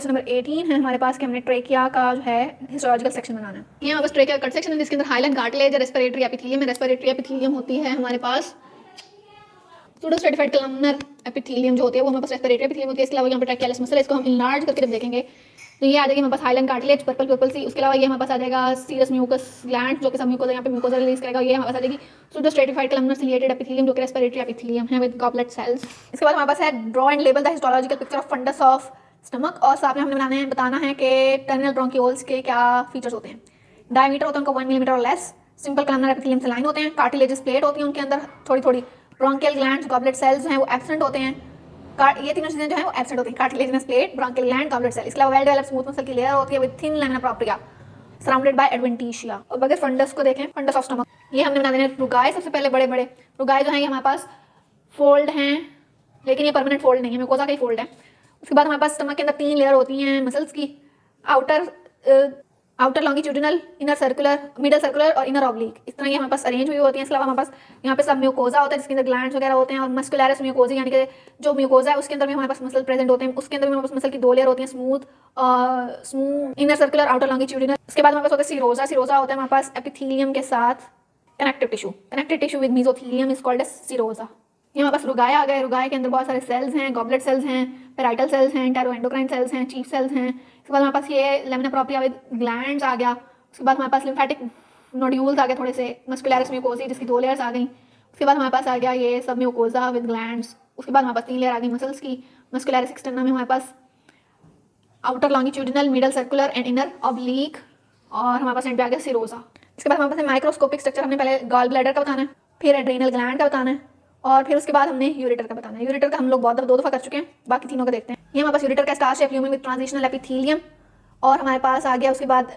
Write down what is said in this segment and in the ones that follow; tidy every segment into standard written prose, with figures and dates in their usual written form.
Question number 18 है हमारे पास कि हमने ट्रेकिया का जो है हिस्टोलॉजिकल सेक्शन बनाना है। ये हमारे पास ट्रेकिया कट सेक्शन है जिसके अंदर हाइलन कार्टिलेज, रेस्पिरेटरी एपिथेलियम है। रेस्पिरेटरी एपिथेलियम होती है हमारे पास सूडो स्ट्रेटिफाइड कलमनर एपिथेलियम जो होती है वो हमारे पास रेस्पिरेटरी एपिथेलियम होती है। इसके अलावा यहाँ पर ट्रैकियलिस मसल है, इसको हम इनलार्ज करके जब देखेंगे तो ये आ जाएगी हमारे पास हाइलन कार्टिलेज पर्पल पर्पल सी। उसके अलावा ये हमारे पास आ जाएगा सीरस म्यूकस ग्लैंड जो कि सब म्यूकोसा यहाँ पे म्यूकोसा रिलीज करेगा। ये हमारे पास आ जाएगी pseudo stratified columnar ciliated epithelium जो कि रेस्पिरेटरी एपिथेलियम है विद गॉबलेट सेल्स। इसके बाद हमारे पास है draw and label the histological picture of fundus of stomach, और साथ में हमने बताना है कि टर्मिनल ब्रोंकियोल्स के क्या फीचर्स होते हैं। डायमीटर होता है उनका 1 मिलीमीटर और लेस। सिंपल कलमनर एपिथेलियम से लाइन होते हैं। कार्टिलेजेस प्लेट होती है उनके अंदर थोड़ी थोड़ी। ब्रोंकियल ग्लैंड्स गॉबलेट सेल्स हैं वो एब्सेंट होते हैं। ये तीनों चीजें जो है वो एब्सेंट होती हैं, cartilaginous plate, bronchial gland, goblet cell. इसके अलावा वेल डेवलप्ड स्मूथ मसल की लेयर होती है with thin lamina propria surrounded by adventitia. अब अगर फंडस को देखें, फंडस ऑफ स्टमक, ये हमने बना देने रुगाई। सबसे पहले बड़े बड़े रुगाई जो है ये हमारे पास फोल्ड हैं, लेकिन ये परमानेंट फोल्ड नहीं है, म्यूकोसा का ही फोल्ड है। उसके बाद हमारे पास स्टमक के अंदर 3 लेयर होती हैं मसल्स की, outer longitudinal, inner circular, middle circular और इनर ऑब्लिक। इस तरह ये हमारे पास अरेंज हुई होती हैं। इसके अलावा हमारे पास यहाँ पे सब म्यूकोजा होता है जिसके अंदर ग्लैंड्स वगैरह होते हैं, और मस्कुलरस म्यूकोजी यानी कि जो म्यूकोजा है उसके अंदर भी हमारे पास मसल प्रेजेंट होते हैं। उसके अंदर भी हमारे पास मसल की 2 लेयर होती हैं, smooth inner circular, outer longitudinal. उसके बाद हमारे पास होता है सीरोजा। सीरोजा होता है हमारे पास एपिथेलियम के साथ connective tissue with mesothelium is called as serosa. ये हमारे पास रुगाया आ गए। रुगाए के अंदर बहुत सारे सेल्स हैं, गॉबलेट सेल्स हैं, पेराइटल सेल्स हैं, एंटेरोएंडोक्राइन सेल्स हैं, चीफ सेल्स हैं। उसके बाद हमारे पास ये लैमिना प्रोप्रिया विद ग्लैंड्स आ गया। उसके बाद हमारे पास लिम्फेटिक नोड्यूल्स आ गए थोड़े से, मस्कुलरस म्यूकोसी जिसकी 2 लेयर्स आ गई। उसके बाद हमारे पास आ गया ये सब म्यूकोजा विद ग्लैंड्स। उसके बाद हमारे पास 3 लेयर आ गई मसल्स की। मस्कुलरस एक्सटर्ना में हमारे पास outer longitudinal, middle circular and inner oblique, और हमारे पास एंड पे आ गया सीरोजा। इसके बाद हमारे पास माइक्रोस्कोपिक स्ट्रक्चर हमने पहले गॉल ब्लैडर का बताना है, फिर एड्रेनल ग्लैंड का बताना है, और फिर उसके बाद हमने यूरेटर का बताना है। यूरेटर का हम लोग बहुत 2 दफ़ा कर चुके हैं, बाकी तीनों का देखते हैं। ये हमारे पास यूरेटर का star shape lumen with transitional epithelium, और हमारे पास आ गया उसके बाद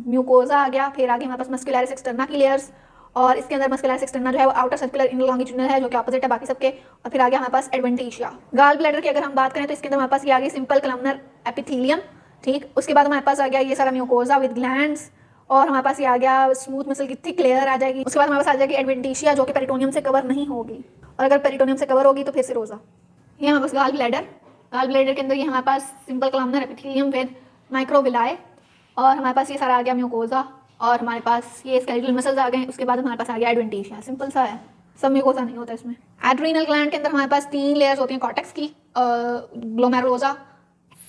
म्यूकोजा आ गया, फिर आगे हमारे पास मस्कुलरस एक्सटर्ना की लेयर्स, और इसके अंदर मस्कुलरस एक्सटर्ना जो है वो आउटर सर्कुलर इनर लॉन्गिट्यूडिनल है जो कि ऑपोजिट है बाकी सबके, और फिर आ गया हमारे पास एडवेंटिशिया। गॉल ब्लैडर की अगर हम बात करें तो इसके अंदर हमारे पास ये आ गई सिंपल कलमनर एपिथेलियम, ठीक। उसके बाद हमारे पास आ गया ये सारा म्यूकोजा विद ग्लैंड्स, और हमारे पास ये आ गया स्मूथ मसल की थिक लेयर आ जाएगी। उसके बाद हमारे पास आ जाएगी एडवेंटिशिया जो कि पेरिटोनियम से कवर नहीं होगी, और अगर पेरिटोनियम से कवर होगी तो फिर सीरोजा। ये हमारे पास गॉल ब्लैडर के अंदर ये हमारे पास simple columnar epithelium with microvilli, और हमारे पास ये सारा आ गया म्यूकोजा, और हमारे पास ये स्केलेटल मसल्स आ गए। उसके बाद हमारे पास आ गया एडवेंटिशिया, सिंपल सा है, सब म्यूकोजा नहीं होता इसमें। एड्रीनल ग्लैंड के अंदर हमारे पास 3 लेयर्स होती हैं कॉर्टेक्स की, ग्लोमेरुलोसा,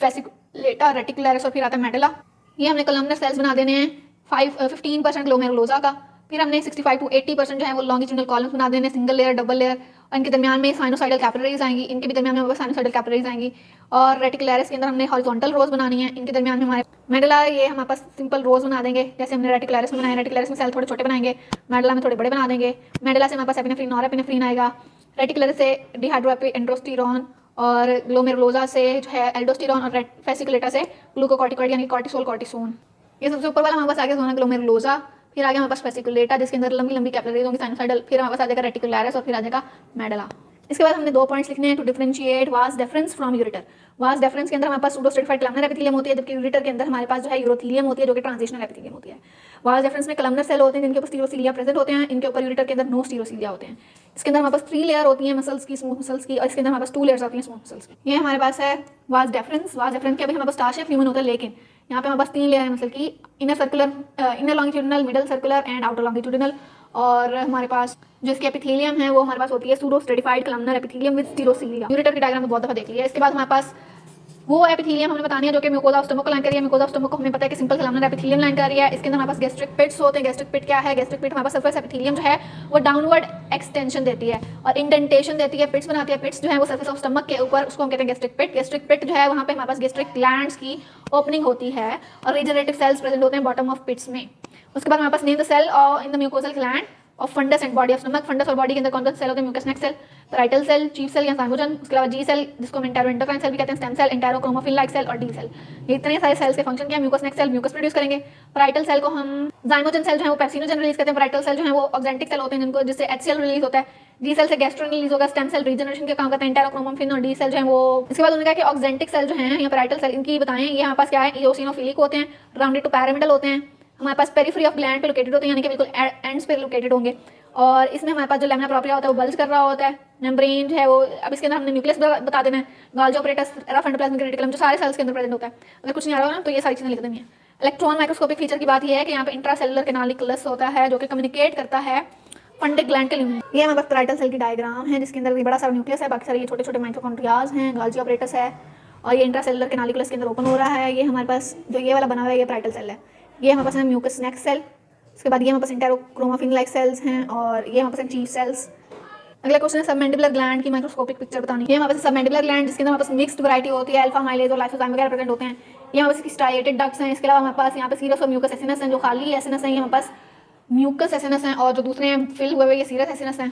फेसिकुलेटा, रेटिकुलरिस, और फिर आता है मेडुला। ये हमने कलमनर सेल्स बना देने हैं 15% ग्लोमेरुलोसा का, फिर हमने 65 to 80% जो है वो लॉन्गिट्यूडिनल कॉलम्स बना देने, सिंगल लेयर, डबल लेयर, और इनके दरमियान में साइनोसाइडल कैपिलरीज आएंगी, इनके भी दरमियान में साइनोसाइडल कैपिलरीज आएंगी, और रेटिकुलरिस के अंदर हमने हॉरिजॉन्टल रोज बनानी है, इनके दरमियान में हमारे मेडुला, ये हमारे पास सिंपल रोज बना देंगे जैसे हमने रेटिकुलरिस में बनाए। रेटिकुलरिस में सेल थोड़े छोटे बनाएंगे, मेडुला में थोड़े बड़े बना देंगे। मेडुला से हमारे पास एपिनेफ्रिन, नॉरएपिनेफ्रिन आएगा। रेटिकुलरिस से डिहाइड्रोएंड्रोस्टेरॉन, और ग्लोमेरुलोसा से जो है एल्डोस्टेरॉन, और फेसिकुलेटा से ग्लूकोकॉर्टिकॉइड यानी कॉर्टिसोल, कॉर्टिसोन। ये सबसे ऊपर वाला हमारे पास आगे होना ग्लोमेरुलोसा, फिर आगे हमारे पास फेसिकुलेटा जिसके अंदर लंबी लंबी कैपिलरीज होंगी साइनोसाइडल, फिर हमारे पास आ जाएगा रेटिकुलरिस, और फिर आ जाएगा मेडुला। इसके बाद हमने 2 पॉइंट्स लिखने हैं to differentiate vas deferens from ureter. Vas deferens के अंदर हमारे पास सूडो स्ट्रेटिफाइड कलमनर एपिथेलियम होती है, जबकि यूरेटर के अंदर हमारे पास जो है यूरोथेलियम होती है जो कि ट्रांजिशनल एपिथेलियम होती है। वास डेफरेंस में कलमनर सेल होते हैं जिनके ऊपर स्टीरोसिलिया प्रेजेंट होते हैं, इनके ऊपर यूरेटर के अंदर नो स्टीरोसिलिया होते हैं। इसके अंदर हमारे पास 3 लेयर होती हैं मसल्स की, स्मूथ मसल्स की, और इसके अंदर हमारे पास 2 लेयर्स होती हैं स्मूथ मसल्स की। ये हमारे पास है वास डेफरेंस। वास डेफरेंस के अभी हमारे पास स्टार शेप ह्यूमन होता है, लेकिन यहाँ पे हमारे पास 3 लेयर है मसल की, inner circular, inner longitudinal, middle circular and outer longitudinal, और हमारे पास जो इसकी एपिथेलियम है वो हमारे पास होती है pseudo stratified columnar epithelium with stereocilia. Ureter की डायग्राम में बहुत दफा देख लिया। इसके बाद हमारे पास वो एपिथेलियम हमने बतानी है जो कि म्यूकोसा ऑफ स्टमक को लाइन कर रही है। म्यूकोसा ऑफ स्टमक को हमें पता है कि सिंपल कलमनर एपिथेलियम लाइन कर रही है। इसके अंदर हमारे पास गैस्ट्रिक पिट्स होते हैं। गैस्ट्रिक पिट क्या है? गैस्ट्रिक पिट हमारे पास सरफेस एपिथेलियम जो है वो डाउनवर्ड एक्सटेंशन देती है और इंडेंटेशन देती है, पिट्स बनाती है। पिट्स जो है वो सरफेस ऑफ स्टमक के ऊपर, उसको हम कहते हैं गैस्ट्रिक पिट। गैस्ट्रिक पिट जो है वहाँ पे हमारे पास गैस्ट्रिक ग्लैंड्स की ओपनिंग होती है और रीजनरेटिव सेल्स प्रेजेंट होते हैं बॉटम ऑफ पिट्स में। उसके बाद हमारे पास name the cell in the mucosal gland of fundus and body of stomach. Fundus और बॉडी के अंदर कौन कौन से सेल होते हैं? Mucus neck cell, parietal cell, chief cell या ज़ाइमोजन, उसके अलावा जी सेल जिसको हम एंटेरोएंडोक्राइन सेल भी कहते हैं, स्टेम सेल, एंटेरोक्रोमोफिल लाइक सेल और डी सेल। ये इतने सारे सेल्स के फंक्शन क्या है? Mucus neck cell mucus produce करेंगे। पैराइटल सेल को हम ज़ाइमोजन सेल जो है वो पेप्सिनोजन रिलीज करते हैं। पैराइटल सेल जो है वो ऑक्जेंटिक सेल होते हैं जिनको जिससे एचसीएल रिलीज होता है। जी सेल से गैस्ट्रोन रिलीज होगा। स्टेम सेल रीजनरेशन के काम करते हैं। एंटेरोक्रोमोफिल और डी सेल जो है वो। इसके बाद उन्होंने कहा कि ऑक्जेंटिक सेल जो है या पैराइटल सेल इनकी बताएं। ये हमारे पास क्या है? इओसिनोफिलिक होते हैं, राउंडेड टू पैरामिडल होते हैं। हमारे पास पेरिफेरी ऑफ ग्लैंड पे लोकेटेड होते हैं, यानी कि बिल्कुल एंड्स पे लोकेटेड होंगे। और इसमें हमारे पास जो लैमिना प्रोप्रिया होता है वो बल्ज कर रहा होता है, मेम्ब्रेन जो है वो, अब इसके अंदर हमने न्यूक्लियस बता देना है, गाल्जी ऑपरेटस, रफ एंडोप्लाज्मिक रेटिकुलम, जो सारे सेल्स के अंदर प्रेजेंट होता है। अगर कुछ नहीं आ रहा हो ना तो ये सारी चीज़ें लिख देनी है। इलेक्ट्रॉन माइक्रोस्कोपिक फीचर की बात यह है कि यहाँ पे इंट्रासेलुलर कैनालिकुलस होता है जो कि कम्युनिकेट करता है फंडिक ग्लैंड के ल्यूमिन। ये हमारे पास पैराइटल सेल की डायग्राम है जिसके अंदर भी बड़ा सारा न्यूक्लियस है, बाकी सारे ये छोटे छोटे माइटोकॉन्ड्रियाज हैं, गाल्जी ऑपरेटस है, और ये इंट्रासेलुलर कैनालिकुलस के अंदर ओपन हो रहा है। ये हमारे पास जो ये वाला बना हुआ है ये पैराइटल सेल है। ये हमारे पास है म्यूकस नेक्स सेल। इसके बाद ये हमारे पास इंटेरोक्रोमाफिन लाइक सेल्स हैं, और ये हमारे पास चीफ सेल्स। अगला क्वेश्चन है सबमेंडिबुलर ग्लैंड की माइक्रोस्कोपिक पिक्चर बतानी है। हमारे पास सबमेंडिबुलर ग्लैंड जिसके अंदर हमारे पास मिक्स्ड वैरायटी होती है, अल्फा माइलेज और लाइसोजाइम वगैरह प्रेजेंट होते हैं। ये हमारे पास स्ट्राइएटेड डक्ट्स हैं। इसके अलावा हमारे पास यहाँ पे सीरस और म्यूकस एसिनस हैं जो खाली एसिनस हैं। ये हमारे पास म्यूकस एसिनस हैं, और जो दूसरे हैं फिल हुए हुए ये सीरस एसिनस हैं।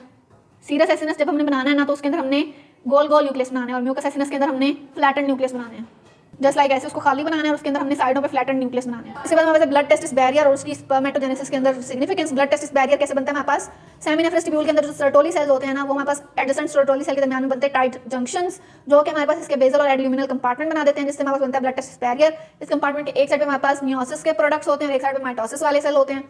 सीरस एसिनस जब हमने बनाना है ना तो उसके अंदर हमने गोल गोल न्यूक्लियस बनाने हैं, और म्यूकस एसिनस के अंदर हमने फ्लैटेंड न्यूक्लियस बनाने हैं। जस्ट लाइक ऐसे उसको खाली बनाना है और उसके अंदर हमने साइडों पे फ्लैटेंड न्यूक्लियस बनाने हैं। इसके बाद हमारे ब्लड टेस्टिस बैरियर और उसकी स्पर्मेटोजेनेसिस के अंदर सिग्निफिकेंस। ब्लड टेस्टिस बैरियर कैसे बनता है हमारे पास, सेमिनिफरस ट्यूब्यूल के अंदर जो सर्टोली सेल्स होते हैं ना वो हमारे पास एडजेसेंट सर्टोली सेल के दरमियान में बनते हैं टाइट जंक्शंस, जो कि हमारे पास इसके बेसल और एडल्यूमिनल कंपार्टमेंट बना देते हैं, जिससे हमारे पास बनता है ब्लड टेस्टिस बैरियर। इस कंपार्टमेंट के एक साइड पे हमारे पास मियोसिस के प्रोडक्ट्स होते हैं और एक साइड पे माइटोसिस वाले सेल होते हैं,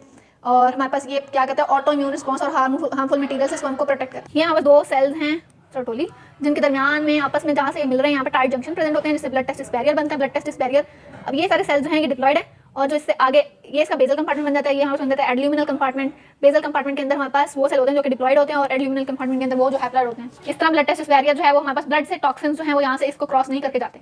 और हमारे पास ये क्या कहते हैं ऑटो इम्यून रिस्पॉन्स और हार्मफुल मटेरियल से हमको प्रोटेक्ट करते हैं। ये हमारे दो सेल्स हैं सर्टोली जिनके दरमियान में आपस में जहाँ से मिल रहे हैं यहाँ पे टाइट जंक्शन प्रेजेंट होते हैं जिससे ब्लड टेस्टिस बैरियर बनता है। ब्लड टेस्टिस बैरियर, अब ये सारे सेल्स जो हैं ये डिप्लॉयड है, और जो इससे आगे ये इसका बेसल कंपार्टमेंट बन जाता है। ये हमारे बन जाता है एडल्यूमिनल कंपार्टमेंट। बेसल कंपार्टमेंट के अंदर हमारे पास वो सेल होते हैं जो कि डिप्लॉयड होते हैं, और एडल्यूमिनल कंपार्टमेंट के अंदर वो जो हैप्लॉयड होते हैं। इस तरह ब्लड टेस्टिस बैरियर जो है वो हमारे पास ब्लड से टॉक्सिन्स जो है वो यहाँ से इसको क्रॉस नहीं करके जाते,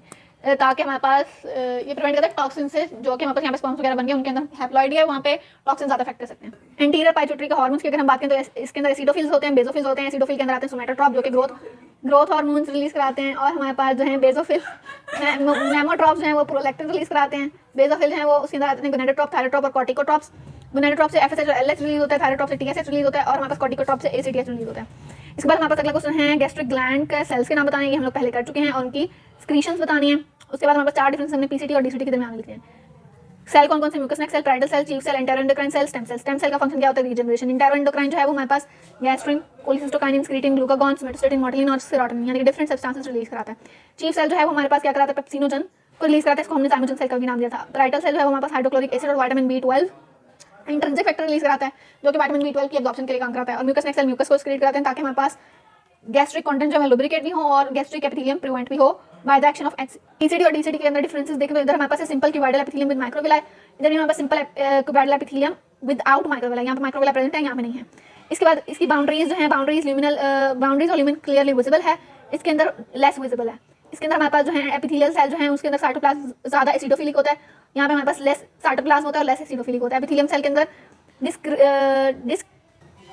ताकि हमारे पास ये प्रिवेंट करता है टॉक्सिन से, जो कि हमारे पास यहाँ पे स्पर्म्स वगैरह बन गए उनके अंदर हैप्लॉइड है, वहाँ पे टॉक्सिन ज़्यादा अफेक्ट कर सकते हैं। एंटीरियर पाइट्यूटरी के हार्मोन्स की अगर हम बात करें तो इसके अंदर एसिडोफिल्स होते हैं, बेसोफिल्स होते हैं। एसिडोफिल के अंदर आते हैं सोमैटोट्रॉप जो कि ग्रोथ हार्मोन्स रिलीज कराते हैं, और हमारे पास जो है बेसोफिल नेमोट्रॉप्स जो हैं वो प्रोलैक्टिन रिलीज कराते हैं। बेसोफिल हैं वो उसके अंदर आते हैं गोनेडोट्रॉप, थायरोट्रॉप और कॉर्टिकोट्रॉप्स। गोनेडोट्रॉप से एफएसएच और एलएच रिलीज होता है, थायरोट्रॉप से टीएसएच रिलीज होता है, और हमारे पास कॉर्टिकोट्रॉप से एसीटीएच रिलीज होता है। इसके बाद हमारे पास अगला क्वेश्चन है गैस्ट्रिक ग्लैंड के सेल्स के नाम बताने, ये हम लोग पहले कर चुके हैं, और उनकी स्क्रीशंस बतानी है। उसके बाद हमारे पास चार डिफरेंस हमने पीसीटी और डीसीटी के दरमियान लिखे हैं। सेल कौन कौन से, mucus necks cell, parietal cell, chief cell, enteroendocrine cell, stem cell. Stem cell का फंक्शन क्या होता है, रीजनरेशन। एंटेरोएंडोक्राइन जो है वो हमारे पास gastrin, cholecystokinin, secretin, glucagon, somatostatin, motilin और सेरोटोनिन यानी कि डिफरेंट सब्सटेंसेस रिलीज कराता है। चीफ सेल जो है वो हमारे पास क्या कराता है, पेप्सिनोजन को रिलीज कराता है, इसको हमने थायमोजन सेल का भी नाम दिया था। पैराइटल सेल जो है वो हमारे पास हाइड्रोक्लोरिक एसिड और vitamin B12 intrinsic factor release कराता है, जो कि विटामिन B12 की एब्जॉर्प्शन के लिए काम करता है। और म्यूकस नेक्स सेल म्यूकस को एक्सक्रीट कराते हैं ताकि हमारे पास गैस्ट्रिक कंटेंट जो है लुब्रिकेट भी हो और गैस्ट्रिक एपिथेलियम प्रिवेंट भी हो by the action of ECD और डीसीडी के अंदर डिफरेंसेस देखें तो इधर हमारे पास है simple cuboidal epithelium with microvilli, इधर हमारे पास simple cuboidal epithelium without microvilli. यहाँ पे माइक्रोविलाई प्रेजेंट है, यहाँ पे नहीं है। इसके बाद इसकी बाउंड्रीज जो है, बाउंड्रीज और ल्यूमिन क्लियरली विजिबल है, इसके अंदर लेस विजिबल है। इसके अंदर हमारे पास जो है एपिथेलियल सेल जो है उसके अंदर साइटोप्लाज्म ज़्यादा एसिडोफिलिक होता है, यहाँ पे हमारे पास लेस साइटोप्लाज्म होता है और लेस एसिडोफिलिक होता है। एपिथेलियम सेल के अंदर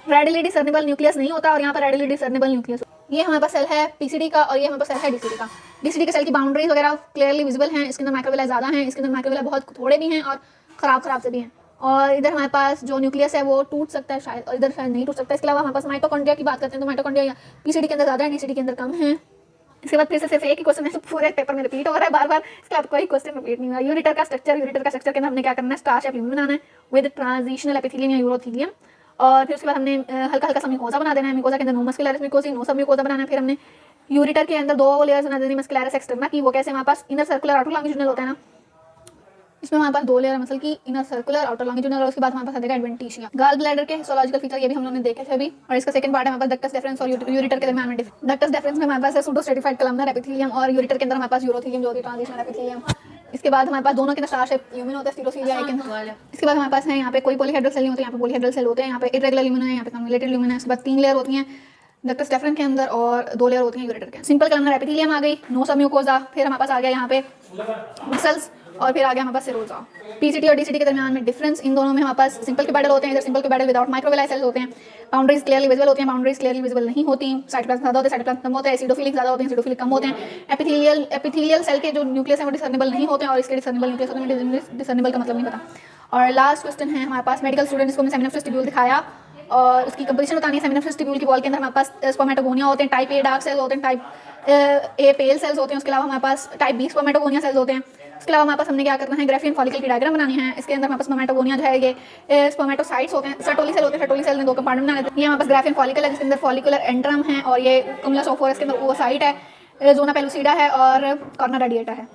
रेडिली डिसर्नेबल न्यूक्लियस नहीं होता, और यहाँ पर रेडिली डिसर्नेबल न्यूक्लियस। ये हमारे पास सेल है पीसीडी का, और ये हमारे पास सेल है डीसीडी का। डीसीडी के सेल की बाउंड्रीज वगैरह क्लियरली विजिबल हैं, इसके अंदर माइक्रोविलाई ज़्यादा हैं, इसके अंदर माइक्रोविलाई बहुत थोड़े भी हैं और खराब से भी हैं। और इधर हमारे पास जो न्यूक्लियस है वो टूट सकता है शायद, और इधर शायद नहीं टूट सकता। इसके अलावा हमारे पास माइटोकॉन्ड्रिया की बात करते हैं तो माइटोकॉन्ड्रिया पीसीडी के अंदर ज़्यादा है, डीसीडी के अंदर कम है। इसके बाद फिर से सिर्फ एक ही क्वेश्चन है, पूरे पेपर में रिपीट हो रहा है बार, इसके बाद कोई क्वेश्चन रिपीट नहीं हुआ। यूरेटर का स्ट्रक्चर के अंदर हमने क्या करना है, स्टार शेप ल्यूमिन बनाना है विद ट्रांजिशनल एपिथेलियम या यूरोथेलियम, और फिर उसके बाद हमने हल्का सा म्यूकोजा बना देना है। म्यूकोजा के अंदर नो मस्कुलरिस म्यूकोसी, नो सब म्यूकोजा बनाना है। फिर हमने यूरेटर के अंदर 2 लेयर्स बना देनी मस्कुलरिस एक्सटर्ना की, वो कैसे, हमारे पास इनर सर्कुलर आउटर लॉन्गिट्यूडिनल होता है ना, इसमें हमारे पास 2 लेयर मसल की, इनर सर्कुलर आउटर लॉन्गिट्यूडिनल, और उसके बाद हमारे पास आ जाएगा एडवेंटिशिया। गाल ब्लैडर के हिस्टोलॉजिकल फीचर ये भी हम लोगों ने देखे थे अभी, और इसका सेकंड पार्ट है हमारे पास डक्टस डेफरेंस और यूरेटर के दरमियान में डिफरेंस। डक्टस डेफरेंस में हमारे पास है सूडो स्ट्रेटिफाइड कलमनर एपिथेलियम, और यूरेटर के अंदर हमारे पास यूरोथेलियम जो होती है ट्रांजिशनल एपिथेलियम। इसके बाद हमारे पास दोनों के अंदर स्टार शेप ल्यूमिन होता है, स्टीरोसीलिया एक। इसके बाद हमारे पास है यहाँ पे कोई पॉलीहेड्रल सेल नहीं होते, यहाँ पे पॉलीहेड्रल सेल होते हैं, यहाँ पे इरेगुलर ल्यूमिन है, यहाँ पे कन्वोल्यूटेड ल्यूमिन है। इसके बाद 3 लेयर होती हैं डक्टस डेफरेंस के अंदर और 2 लेयर होती हैं यूरेटर के। सिंपल कलमनर एपिथेलियम आ गई, नो सब म्यूकोजा, फिर हमारे पास आ गया यहाँ पे मसल्स, और फिर आ गया हमारे पास सेरोजा। पीसीटी और डीसीटी के दरमियान में डिफरेंस, इन दोनों में हमारे पास सिंपल क्यूबाइडल होते हैं, इधर simple cuboidal without microvilli cells होते हैं। बाउंड्रीज क्लियरली विजिबल होती हैं, बाउंड्रीज क्लियरली विजिबल नहीं होती। साइटोप्लाज्म ज़्यादा होते हैं, साइटोप्लाज्म कम होते हैं। एसिडोफिलिक ज़्यादा होते हैं, एसिडोफिलिक कम होते हैं। एपिथेलियल सेल के जो न्यूक्लियस है वो डिसर्नेबल नहीं होते हैं, और इसके डिसर्नेबल न्यूक्लियस होते हैं, डिसर्नेबल का मतलब नहीं पता। और लास्ट क्वेश्चन है हमारे पास मेडिकल स्टूडेंट, इसको हमने सेमिनिफरस ट्यूब्यूल दिखाया और उसकी कंपोजिशन बतानी है। सेमिनिफरस ट्यूब्यूल की वॉल के अंदर हमारे पास स्पर्मेटोगोनिया होते हैं, टाइप ए डार्क सेल्स होते हैं, टाइप ए पेल सेल्स होते हैं। उसके अलावा हमारे पास टाइप बी स्पर्मेटोगोनिया सेल्स होते हैं। इसके अलावा हमारे पास हमने क्या करना है, ग्राफियन फॉलिकल की डायग्राम बनानी है। इसके अंदर हमारे पास स्पर्मेटोगोनिया जो है ये स्पर्मेटोसाइट्स होते हैं, सर्टोली सेल होते हैं, सर्टोली सेल में 2 कंपार्टमेंट बनाने हैं। ये हमारे पास ग्राफियन फॉलिकल है जिसके अंदर फॉलिकुलर एंट्रम है, और ये कुमुलस ओफोरस के अंदर ओवोसाइट है, जोना पेलुसिडा है और कॉर्ना रेडिएटा है।